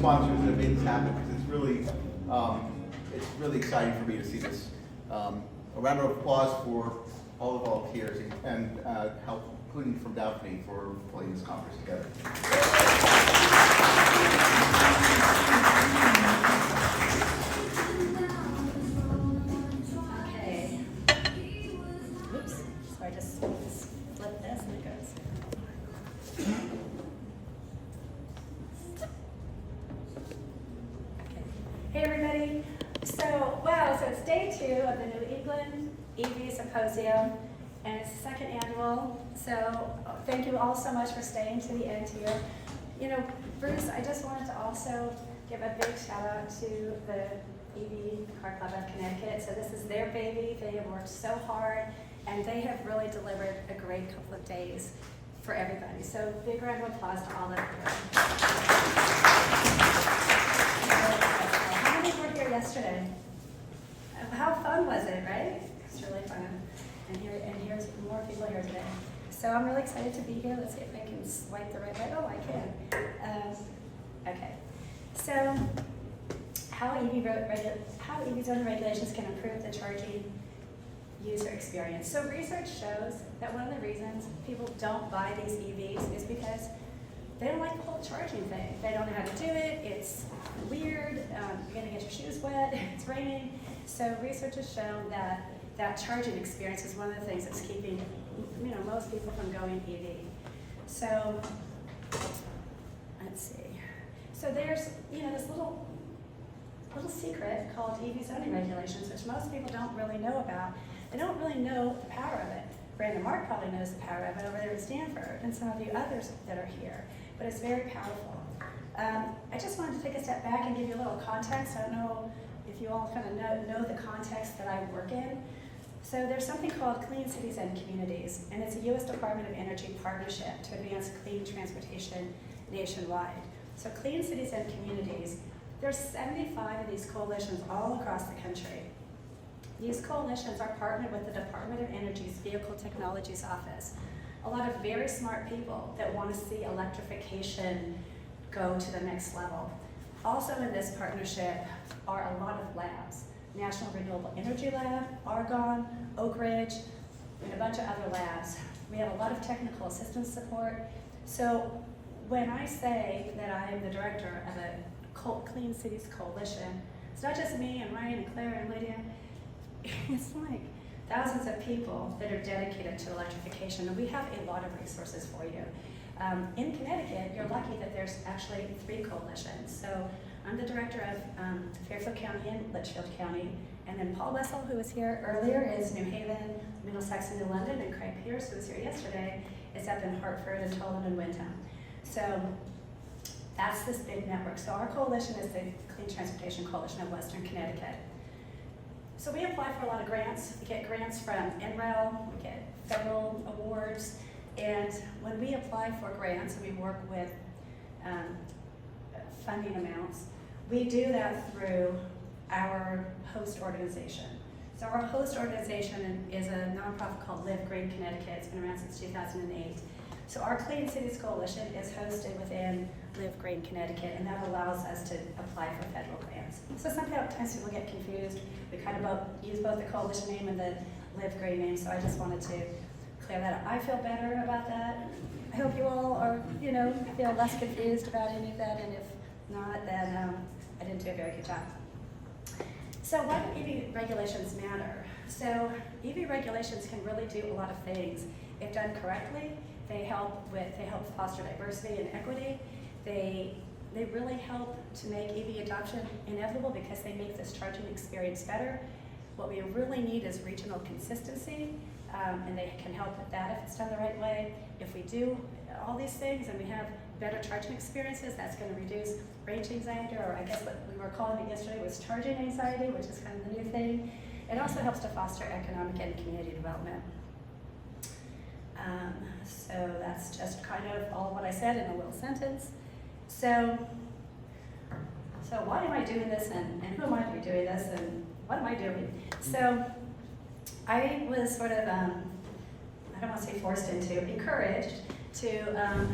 sponsors that made this happen, because it's really exciting for me to see this. A round of applause for all the volunteers and help, including from Daphne, for pulling this conference together. Okay. Oops. So I just flip this and it goes. Okay. Hey everybody. So it's day 2 of the New England EV Symposium, and it's the second annual. So thank you all so much for staying to the end here. You know, Bruce, I just wanted to also give a big shout out to the EV Car Club of Connecticut. So this is their baby. They have worked so hard, and they have really delivered a great couple of days for everybody. So big round of applause to all of you. How many were here yesterday? How fun was it, right? It's really fun. And here's more people here today. So I'm really excited to be here. Let's see if I can swipe the right way. Oh, I can. Okay. So how EV zoning regulations can improve the charging user experience. So research shows that one of the reasons people don't buy these EVs is because they don't like the whole charging thing. They don't know how to do it. It's weird. You're going to get your shoes wet. It's raining. So research has shown that charging experience is one of the things that's keeping most people from going EV. So let's see. So there's this little secret called EV zoning regulations, which most people don't really know about. They don't really know the power of it. Brandon Mark probably knows the power of it over there at Stanford, and some of you others that are here. But it's very powerful. I just wanted to take a step back and give you a little context. I don't know if you all kind of know the context that I work in. So there's something called Clean Cities and Communities, and it's a U.S. Department of Energy partnership to advance clean transportation nationwide. So Clean Cities and Communities, there's 75 of these coalitions all across the country. These coalitions are partnered with the Department of Energy's Vehicle Technologies Office. A lot of very smart people that want to see electrification go to the next level. Also in this partnership are a lot of labs. National Renewable Energy Lab, Argonne, Oak Ridge, and a bunch of other labs. We have a lot of technical assistance support. So when I say that I am the director of a Clean Cities Coalition, it's not just me and Ryan and Claire and Lydia. It's like thousands of people that are dedicated to electrification, and we have a lot of resources for you. In Connecticut, you're lucky that there's actually 3 coalitions. So I'm the director of Fairfield County and Litchfield County, and then Paul Wessel, who was here earlier, is New Haven, Middlesex, and New London, and Craig Pierce, who was here yesterday, is up in Hartford and Tolan and Wyndham. So that's this big network. So our coalition is the Clean Transportation Coalition of Western Connecticut. So we apply for a lot of grants. We get grants from NREL, we get federal awards, and when we apply for grants and we work with funding amounts, we do that through our host organization. So our host organization is a nonprofit called Live Green Connecticut. It's been around since 2008. So our Clean Cities Coalition is hosted within Live Green Connecticut, and that allows us to apply for federal grants. So sometimes people get confused. We kind of use both the coalition name and the Live Green name, so I just wanted to clear that up. I feel better about that. I hope you all are, feel less confused about any of that, and if not, then I didn't do a very good job. So why do EV regulations matter? So EV regulations can really do a lot of things. If done correctly, they help foster diversity and equity. They really help to make EV adoption inevitable because they make this charging experience better. What we really need is regional consistency, and they can help with that if it's done the right way. If we do all these things and we have better charging experiences, that's going to reduce range anxiety, or I guess what we were calling it yesterday was charging anxiety, which is kind of the new thing. It also helps to foster economic and community development. So that's just kind of all what I said in a little sentence. So why am I doing this, and who am I to be doing this, and what am I doing? So I was sort of, I don't want to say forced into, encouraged to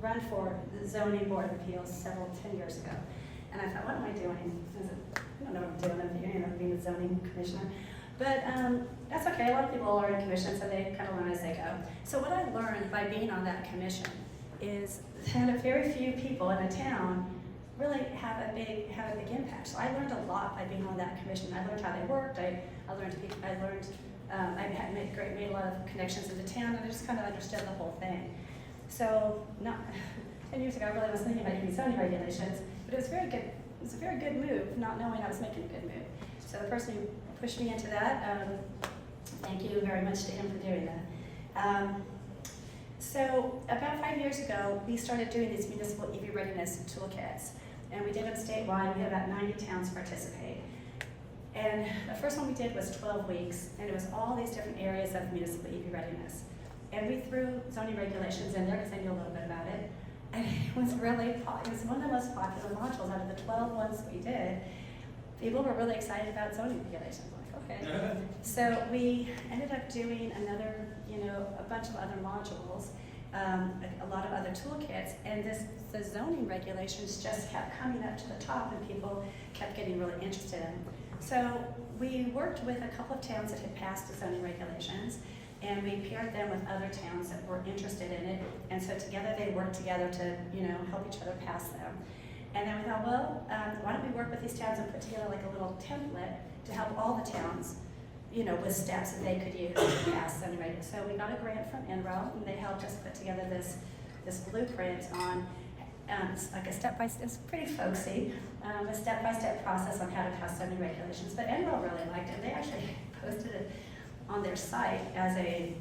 run for the zoning board of appeals 10 years ago. And I thought, what am I doing? I don't know what I'm doing. I'm being a zoning commissioner. But that's okay. A lot of people are in commission, so they kind of learn as they go. So what I learned by being on that commission is that very few people in a town really have a big impact. So I learned a lot by being on that commission. I learned how they worked. I made a lot of connections in the town, and I just kind of understood the whole thing. So 10 years ago, I really wasn't thinking about any zoning regulations, but it was very good. It was a very good move, not knowing I was making a good move. So the person who pushed me into that, thank you very much to him for doing that. So about 5 years ago, we started doing these municipal EV readiness toolkits, and we did them statewide. We had about 90 towns participate. And the first one we did was 12 weeks, and it was all these different areas of municipal EV readiness. And we threw zoning regulations in there because I knew a little bit about it. And it was it was one of the most popular modules out of the 12 ones we did. People were really excited about zoning regulations. Like, okay. So we ended up doing another, a bunch of other modules, a lot of other toolkits, and the zoning regulations just kept coming up to the top, and people kept getting really interested in. So we worked with a couple of towns that had passed the zoning regulations, and we paired them with other towns that were interested in it, and so together they worked together to, help each other pass them. And then we thought, well, why don't we work with these towns and put together like a little template to help all the towns, with steps that they could use to pass zoning regulations. So we got a grant from NREL, and they helped us put together this blueprint on like a step-by-step, it's pretty folksy, a step-by-step process on how to pass zoning regulations. But NREL really liked it. They actually posted it on their site as a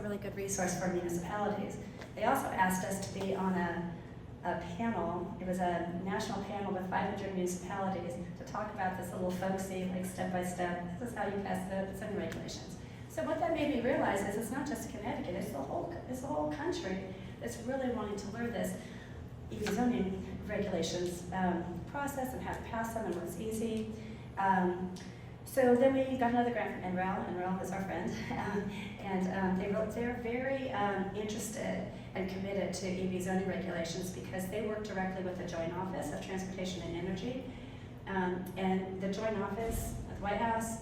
really good resource for municipalities. They also asked us to be on a panel. It was a national panel with 500 municipalities to talk about this little folksy, like step-by-step, this is how you pass the zoning regulations. So what that made me realize is it's not just Connecticut, it's the whole country that's really wanting to learn this EV zoning regulations process and how to pass them and what's easy. So then we got another grant from NREL. NREL is our friend, and they're very interested and committed to EV zoning regulations because they work directly with the Joint Office of Transportation and Energy, and the Joint Office at the White House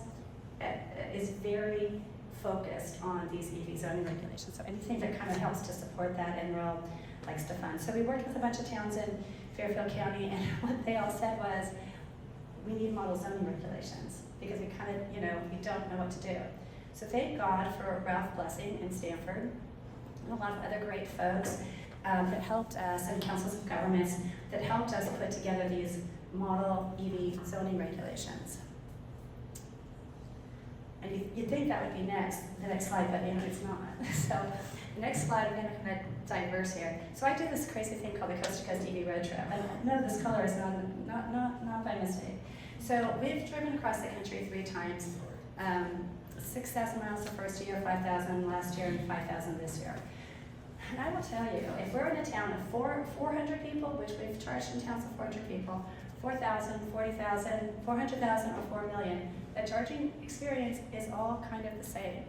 is very focused on these EV zoning regulations. So anything that kind of helps to support that, NREL likes to fund. So we worked with a bunch of towns in Fairfield County, and what they all said was, we need model zoning regulations because we kind of, we don't know what to do. So thank God for Ralph Blessing in Stanford and a lot of other great folks that helped us, and councils of governments that helped us put together these model EV zoning regulations. And you'd think that would be the next slide, but it's not. So the next slide, I'm going to kind of diverse here. So I did this crazy thing called the Coast to Coast EV road trip. And no, this color is not by mistake. So we've driven across the country 3 times, 6,000 miles the first year, 5,000 last year, and 5,000 this year. And I will tell you, if we're in a town of 400 people, which we've charged in towns of 400 people, 4,000, 40,000, 400,000, or 4 million, the charging experience is all kind of the same.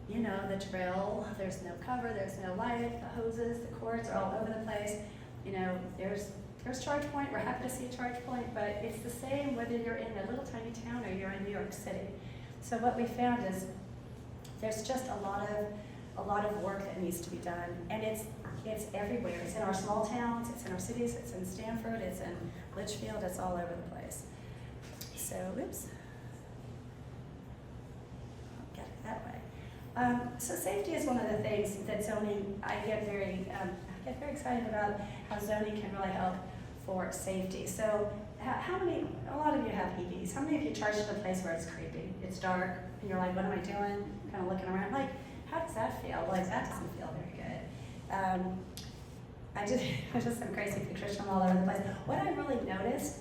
The drill, there's no cover, there's no light, the hoses, the cords are all over the place. There's charge point, we're happy to see a charge point, but it's the same whether you're in a little tiny town or you're in New York City. So what we found is there's just a lot of work that needs to be done, and it's everywhere. It's in our small towns, it's in our cities, it's in Stanford, it's in Litchfield, it's all over the place. So, oops. I'll get it that way. So safety is one of the things that zoning, I get very excited about how zoning can really help for safety. So a lot of you have EVs. How many of you charge at a place where it's creepy? It's dark, and you're like, what am I doing? Kind of looking around, like, how does that feel? Like, that doesn't feel very good. I just some crazy pictures from all over the place. What I really noticed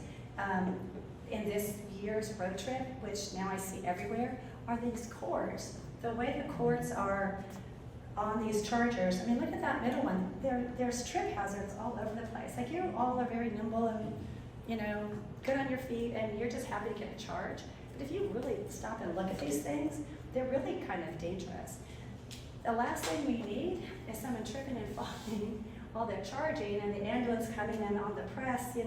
in this year's road trip, which now I see everywhere, are these cords. The way the cords are on these chargers, I mean, look at that middle one. There's trip hazards all over the place. Like, you all are very nimble and, good on your feet, and you're just happy to get a charge. But if you really stop and look at these things, they're really kind of dangerous. the last thing we need is someone tripping and falling while they're charging and the ambulance coming in on the press,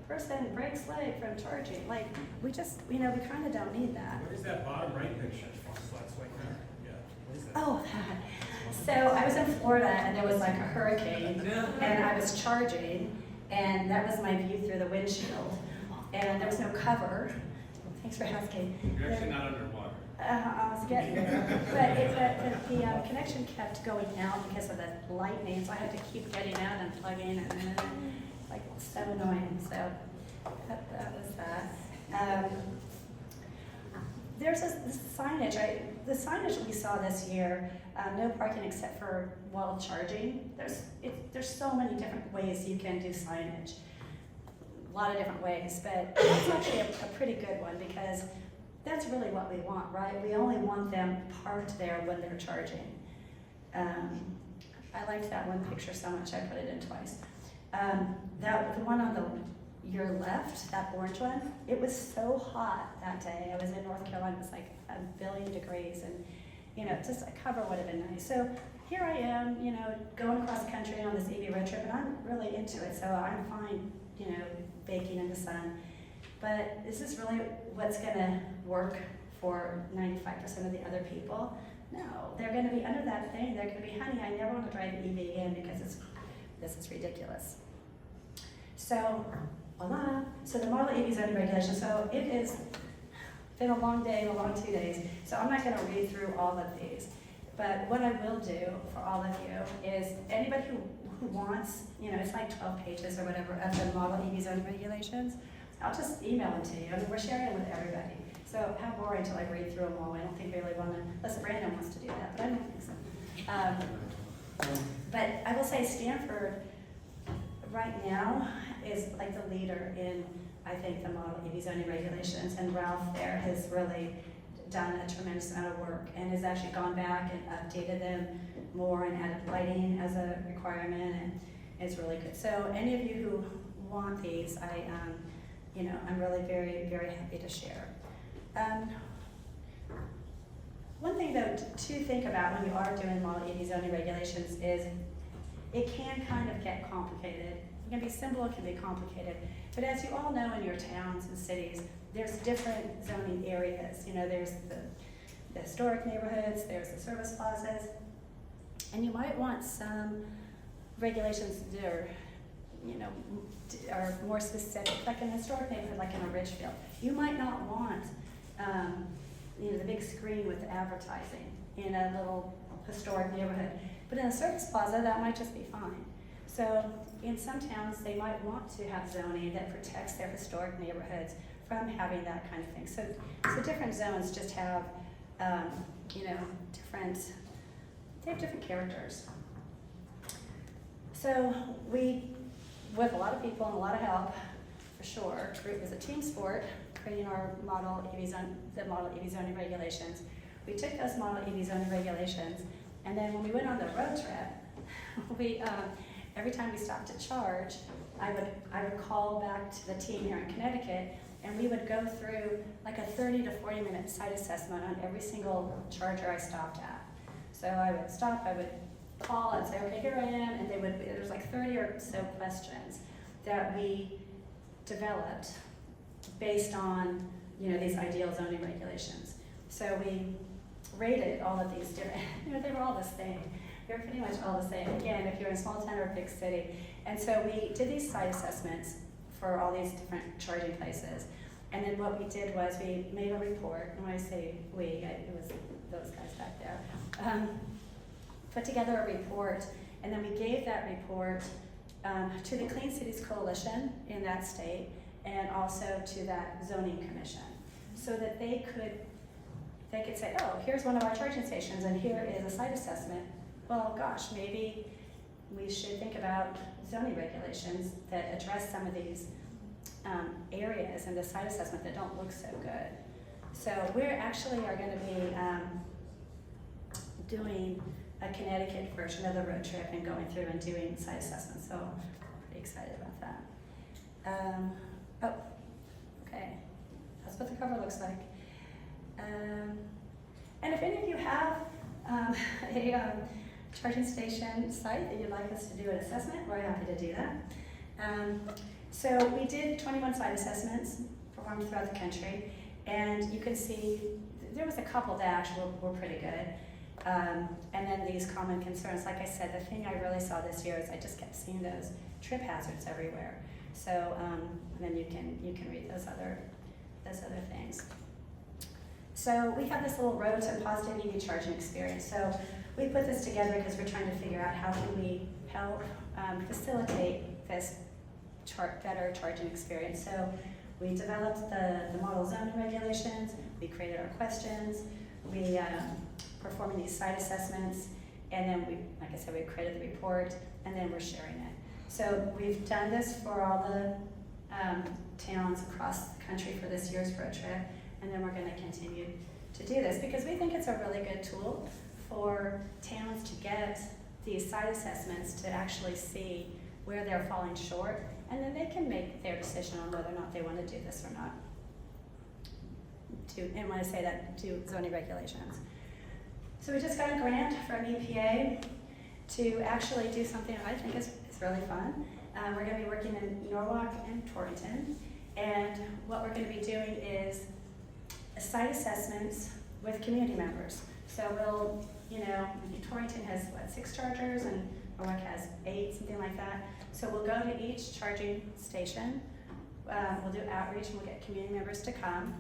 person breaks leg from charging. Like, we just, we kind of don't need that. What is that bottom right picture? That's right there. Yeah. What is that? Oh, that. So I was in Florida and there was like a hurricane and I was charging and that was my view through the windshield and there was no cover. Thanks for asking. You're actually not underwater. I was getting there, but the connection kept going out because of the lightning, so I had to keep getting out and plugging, and like so annoying. So that was that. There's this signage. The signage we saw this year, no parking except for while charging. There's so many different ways you can do signage. A lot of different ways, but it's actually a pretty good one because that's really what we want, right? We only want them parked there when they're charging. I liked that one picture so much, I put it in twice. The one on your left, that orange one, it was so hot that day. I was in North Carolina, it was like 1 billion degrees, and just a cover would have been nice. So here I am, going across the country on this EV road trip, and I'm really into it, so I'm fine, baking in the sun. But is this really what's going to work for 95% of the other people? No, they're going to be under that thing. They're going to be, honey, I never want to drive an EV again because this is ridiculous. So, voila. So the model EV zoning regulation. So it has been a long day, a long 2 days. So I'm not going to read through all of these. But what I will do for all of you is anybody who wants, it's like 12 pages or whatever of the model EV zoning regulations, I'll just email them to you. I mean, we're sharing them with everybody. So how boring until I read through them all. I don't think we really want to, unless Brandon wants to do that, but I don't think so. But I will say Stanford right now is like the leader in, I think, the model EV zoning regulations. And Ralph there has really done a tremendous amount of work and has actually gone back and updated them more and added lighting as a requirement, and it's really good. So any of you who want these, I'm really very, very happy to share. One thing though to think about when you are doing model EV zoning regulations is it can kind of get complicated. It can be simple, it can be complicated. But as you all know in your towns and cities, there's different zoning areas. There's the historic neighborhoods, there's the service plazas, and you might want some regulations that are more specific, like in a historic neighborhood, like in a Ridgefield. You might not want, the big screen with advertising in a little historic neighborhood. But in a service plaza, that might just be fine. So in some towns, they might want to have zoning that protects their historic neighborhoods from having that kind of thing. So different zones just have, different characters. So we, with a lot of people and a lot of help, for sure, it was a team sport, creating our model EV zoning regulations. We took those model EV zoning regulations, and then when we went on the road trip, we every time we stopped to charge, I would call back to the team here in Connecticut, and we would go through like a 30 to 40 minute site assessment on every single charger I stopped at. So I would stop, I would call and say, okay, here I am, and there's like 30 or so questions that we developed based on, these ideal zoning regulations. So we rated all of these different, they were all the same. They were pretty much all the same. Again, if you're in a small town or a big city. And so we did these site assessments for all these different charging places. And then what we did was we made a report, and when I say we, it was those guys back there, put together a report, and then we gave that report to the Clean Cities Coalition in that state, and also to that zoning commission, so that they could say, oh, here's one of our charging stations, and here is a site assessment. Well, gosh, maybe we should think about zoning regulations that address some of these areas in the site assessment that don't look so good. So we actually are going to be doing a Connecticut version of the road trip and going through and doing site assessments. So I'm pretty excited about that. Okay, that's what the cover looks like. And if any of you have a charging station site that you'd like us to do an assessment, we're happy to do that. So we did 21 site assessments performed throughout the country, and you can see there was a couple that actually were pretty good. And then these common concerns, like I said, the thing I really saw this year is I just kept seeing those trip hazards everywhere. So and then you can read those other things. So we have this little road to positive EV charging experience. So we put this together because we're trying to figure out how can we help facilitate this better charging experience. So we developed the model zoning regulations, we created our questions, we performing these site assessments, and then we, like I said, we created the report, and then we're sharing it. So we've done this for all the towns across the country for this year's road trip, and then we're going to continue to do this because we think it's a really good tool for towns to get these site assessments to actually see where they're falling short, and then they can make their decision on whether or not they want to do this or not. And when I say that, to zoning regulations. So we just got a grant from EPA to actually do something I think is really fun. We're going to be working in Norwalk and Torrington, and what we're going to be doing is site assessments with community members. So we'll, Torrington has 6 chargers and Norwalk has 8, something like that. So we'll go to each charging station, we'll do outreach, and we'll get community members to come,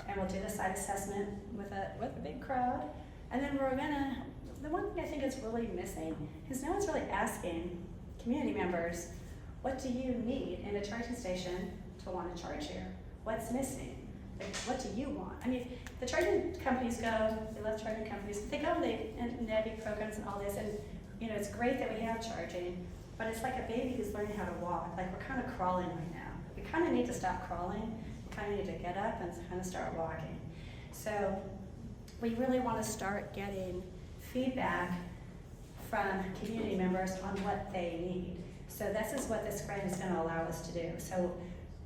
and we'll do the site assessment with a big crowd. And then the one thing I think is really missing is no one's really asking community members, what do you need in a charging station to want to charge here? What's missing? Like, what do you want? I mean, the charging companies go, they love charging companies, they go and NEVI programs and all this, and it's great that we have charging, but it's like a baby who's learning how to walk. Like, we're kind of crawling right now. We kind of need to stop crawling. We kind of need to get up and kind of start walking. So we really want to start getting feedback from community members on what they need. So this is what this grant is going to allow us to do. So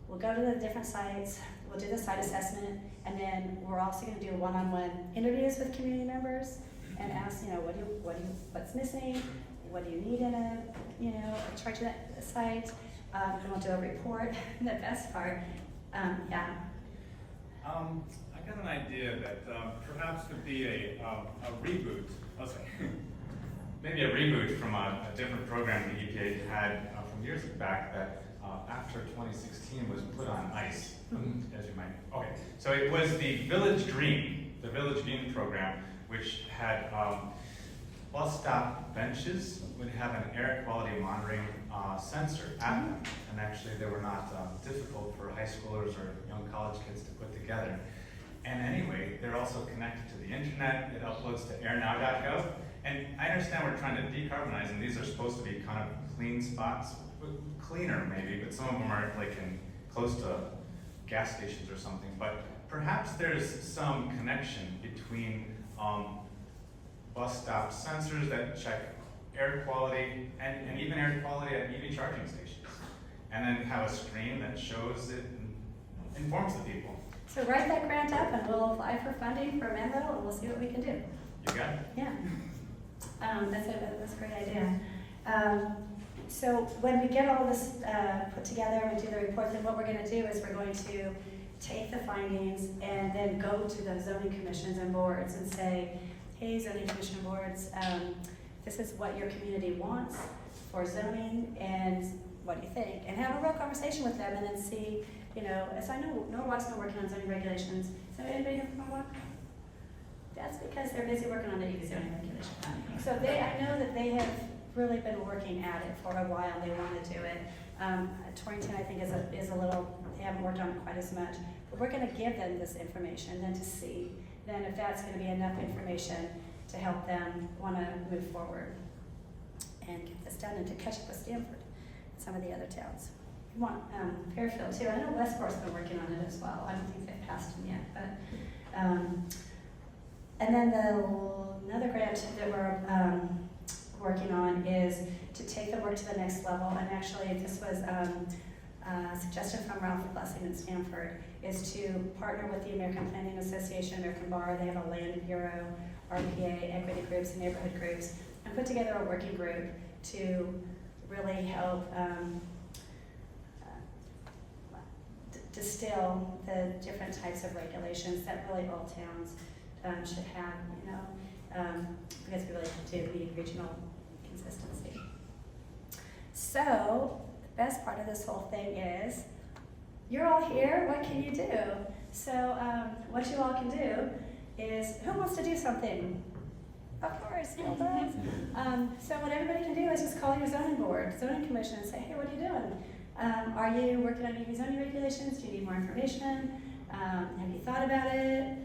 we'll go to the different sites, we'll do the site assessment, and then we're also going to do one-on-one interviews with community members and ask, what's missing, what do you need in a charging site, and we'll do a report. And the best part, yeah. I got an idea that perhaps could be a reboot. Oh, sorry. Maybe a reboot from a different program the EPA had from years back that after 2016 was put on ice, as you might. Okay, so it was the Village Green program, which had bus stop benches would have an air quality monitoring sensor at them, and actually they were not difficult for high schoolers or young college kids to put together. And anyway, they're also connected to the internet. It uploads to airnow.gov. And I understand we're trying to decarbonize, and these are supposed to be kind of clean spots, cleaner maybe, but some of them are like close to gas stations or something. But perhaps there's some connection between bus stop sensors that check air quality and even air quality at EV charging stations, and then have a screen that shows it and informs the people. So write that grant up and we'll apply for funding for Menlo and we'll see what we can do. You got it? Yeah. That's a great idea. So when we get all this put together and we do the report, then what we're going to do is we're going to take the findings and then go to the zoning commissions and boards and say, hey, zoning commission boards, this is what your community wants for zoning, and what do you think? And have a real conversation with them and then see, as I know Norwalk's been working on zoning regulations. So anybody here from Norwalk? That's because they're busy working on the EV zoning regulation. So I know that they have really been working at it for a while. They want to do it. Torrington, I think, is a little, they haven't worked on it quite as much. But we're going to give them this information then to see then if that's going to be enough information to help them want to move forward and get this done and to catch up with Stanford and some of the other towns. We want Fairfield too. I know Westport's been working on it as well. I don't think they've passed them yet, but and then another grant that we're working on is to take the work to the next level. And actually, this was a suggestion from Ralph Blessing in Stanford, is to partner with the American Planning Association, American Bar. They have a land bureau RPA, equity groups, and neighborhood groups, and put together a working group to really help distill the different types of regulations that really all towns should have, you know, because we really do need regional consistency. So, the best part of this whole thing is, you're all here, what can you do? So, what you all can do is, who wants to do something? Of course, Neil does. So what everybody can do is just call your zoning board, zoning commission, and say, hey, what are you doing? Are you working on EV zoning regulations? Do you need more information? Have you thought about it?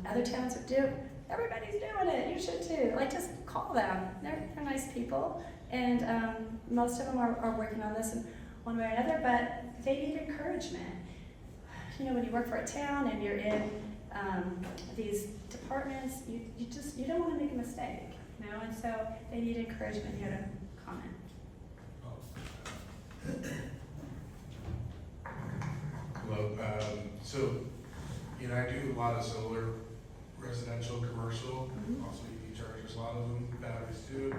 Other towns do. Everybody's doing it. You should too. Like, just call them. They're nice people, and most of them are working on this in one way or another. But they need encouragement. You know, when you work for a town and you're in these departments, you don't want to make a mistake, you know. And so they need encouragement here to comment. Hello. So, you know, I do a lot of solar, residential, commercial, also EV chargers, a lot of them, batteries too.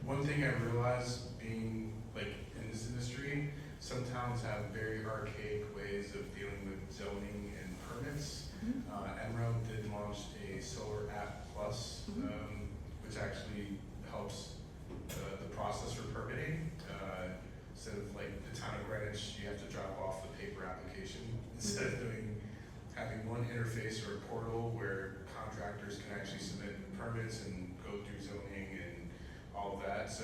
One thing I realized being like in this industry, some towns have very archaic ways of dealing with zoning and permits. Emerald did launch a solar app plus, which actually helps the process for permitting. Instead of like the town of Greenwich, you have to drop off the paper application. Instead of having one interface or a portal where contractors can actually submit permits and go through zoning and all of that. So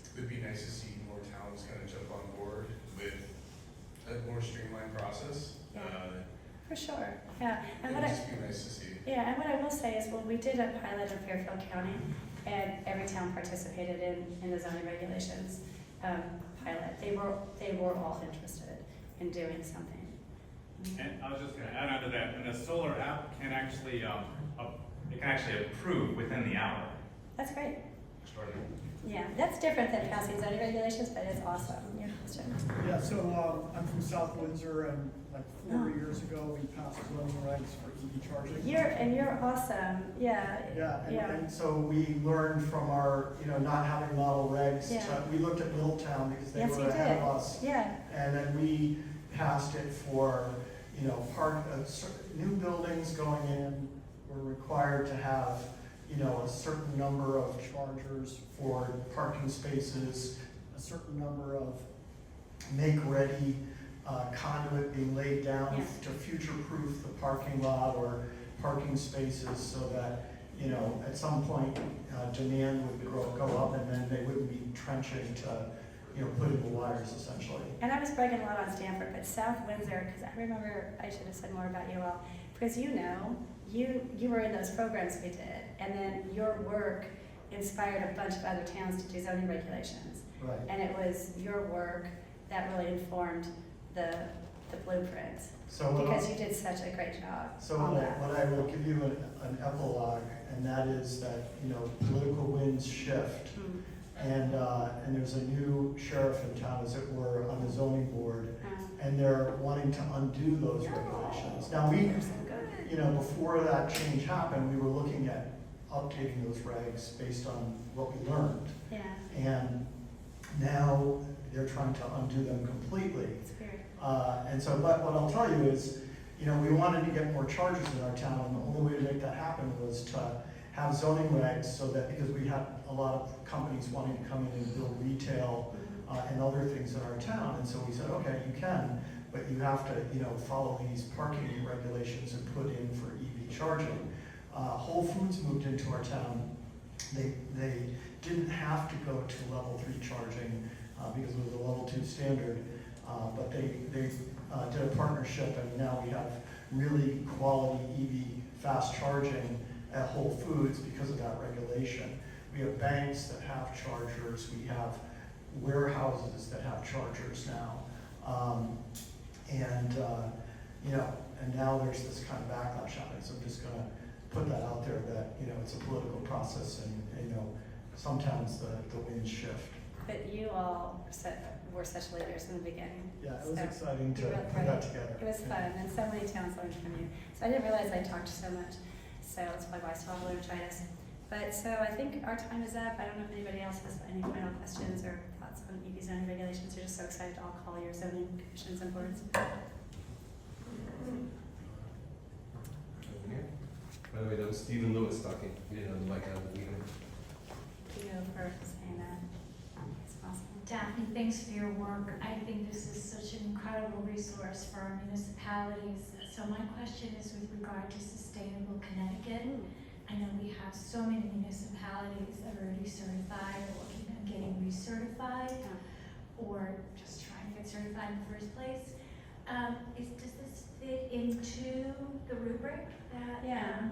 it would be nice to see more towns kind of jump on board with a more streamlined process. For sure, yeah. And it what would just be nice to see. Yeah, and what I will say is, well, we did a pilot in Fairfield County, and every town participated in the zoning regulations pilot. They were all interested in doing something. And I was just going to add on to that, and the solar app can actually it can actually approve within the hour. That's great. Extraordinary. Yeah, that's different than passing zoning regulations, but it's awesome. Your question. Yeah, so I'm from South Windsor, and like 4 years ago, we passed zoning regs for EV charging. You're awesome. Yeah. Yeah, and so we learned from our, you know, not having model regs. Yeah. We looked at Middletown because they Yes, were you ahead did. of us. Yeah. And then we passed it for, you know, new buildings going in were required to have, you know, a certain number of chargers for parking spaces, a certain number of make-ready conduit being laid down Yeah. to future-proof the parking lot or parking spaces so that, you know, at some point demand would go up and then they wouldn't be trenching to, you know, put in the wires essentially. And I was bragging a lot on Stanford, but South Windsor, because I remember, I should have said more about you all, because you know, you were in those programs we did, and then your work inspired a bunch of other towns to do zoning regulations. Right. And it was your work that really informed the blueprint, So because you did such a great job So on what that. I will give you an epilogue, and that is that, you know, political winds shift, and there's a new sheriff in town, as it were, on the zoning board, and they're wanting to undo those regulations. Now They're so good. you know, before that change happened, we were looking at updating those regs based on what we learned, Yeah, and now they're trying to undo them completely. it's weird. And so, but what I'll tell you is, you know, we wanted to get more chargers in our town, and the only way to make that happen was to have zoning regs so that, because we had a lot of companies wanting to come in and build retail and other things in our town, and so we said, okay, you can, but you have to, you know, follow these parking regulations and put in for EV charging. Whole Foods moved into our town. They didn't have to go to level 3 charging because it was a level 2 standard. But they did a partnership, and now we have really quality EV fast charging at Whole Foods because of that regulation. We have banks that have chargers, we have warehouses that have chargers now. You know, and now there's this kind of backlash on it, so I'm just gonna put that out there that, you know, it's a political process, and you know, sometimes the winds shift. But you all were such leaders in the beginning. Yeah, it was So, exciting to you really put that together. It was Yeah. fun, and so many towns learned from you. So I didn't realize I talked so much. So that's probably why I still have laryngitis. But so I think our time is up. I don't know if anybody else has any final questions or thoughts on EP zoning regulations. We're just so excited to all call your zoning commissions and boards. By the way, that was Stephen Lewis talking. We didn't have the mic on, but we can. Thank you for saying that. It's awesome. Daphne, thanks for your work. I think this is such an incredible resource for our municipalities. So my question is with regard to Sustainable Connecticut. I know we have so many municipalities that are already certified or looking at getting recertified or just trying to get certified in the first place. Does this fit into the rubric that? Yeah.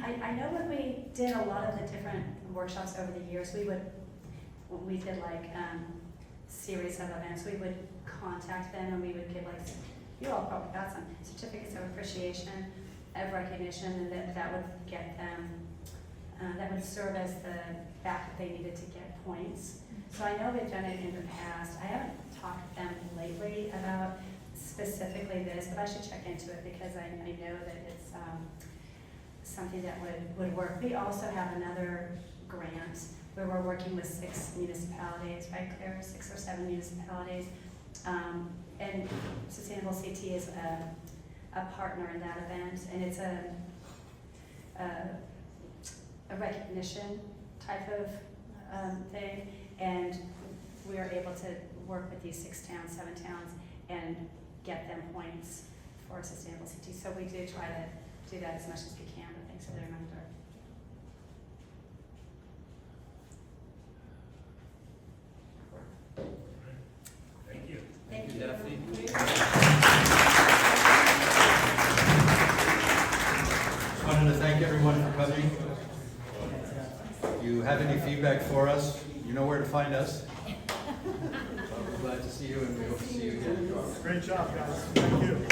I know when we did a lot of the different workshops over the years, when we did like series of events, we would contact them and we would give like, you all probably got some certificates of appreciation, of recognition, and that would get them, that would serve as the back if they needed to get points. So I know we've done it in the past. I haven't talked to them lately about specifically this, but I should check into it because I know that it's something that would work. We also have another grant where we're working with 6 municipalities, right, Claire? 6 or 7 municipalities. And Sustainable CT is a partner in that event, and it's a recognition type of thing, and we are able to work with these 6 towns, 7 towns, and get them points for Sustainable CT. So we do try to do that as much as we can, but thanks for the reminder. Thank you. Thank you. Daphne. Just wanted to thank everyone for coming. If you have any feedback for us, you know where to find us. We're glad to see you, and we hope to see you again. Great job, guys. Thank you.